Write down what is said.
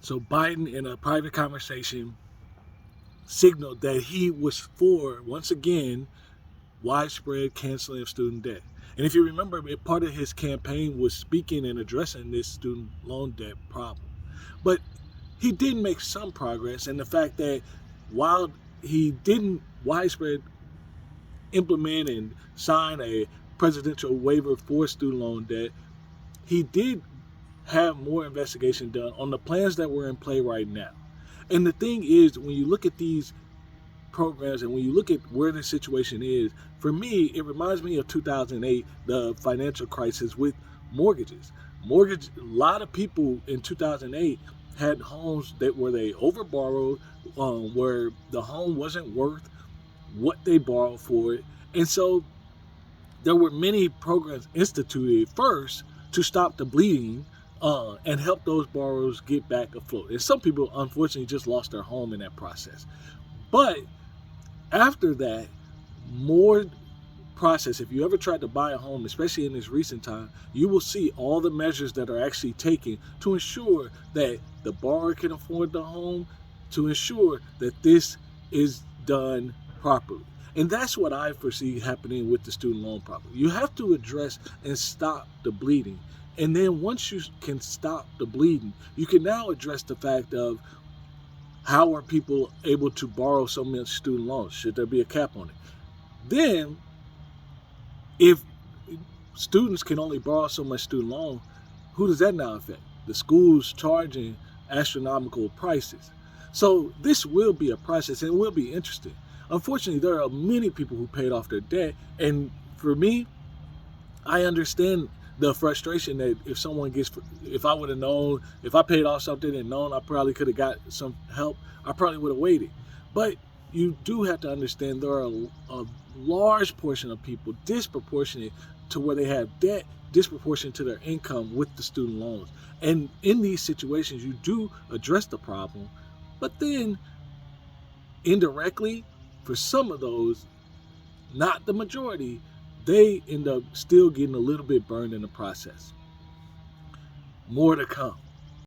So Biden, in a private conversation, signaled that he was for, once again, widespread canceling of student debt. And if you remember, part of his campaign was speaking and addressing this student loan debt problem. But he did make some progress in the fact that while he didn't widespread implement and sign a presidential waiver for student loan debt, he did have more investigation done on the plans that were in play right now. And the thing is, when you look at these programs and when you look at where the situation is, for me, it reminds me of 2008, the financial crisis with mortgages. A lot of people in 2008 had homes that where they overborrowed, where the home wasn't worth what they borrowed for it. And so there were many programs instituted first to stop the bleeding and help those borrowers get back afloat. And some people, unfortunately, just lost their home in that process. But after that, more process, if you ever tried to buy a home, especially in this recent time, you will see all the measures that are actually taken to ensure that the borrower can afford the home, to ensure that this is done properly. And that's what I foresee happening with the student loan problem. You have to address and stop the bleeding. And then once you can stop the bleeding, you can now address the fact of how are people able to borrow so much student loans? Should there be a cap on it? Then, if students can only borrow so much student loan, who does that now affect? The schools charging astronomical prices. So this will be a process and it will be interesting. Unfortunately, there are many people who paid off their debt. And for me, I understand the frustration that if I would have known, if I paid off something and known I probably could have got some help, I probably would have waited. But you do have to understand there are a large portion of people disproportionate to where they have debt, disproportionate to their income with the student loans. And in these situations, you do address the problem, but then indirectly, for some of those, not the majority, they end up still getting a little bit burned in the process. More to come.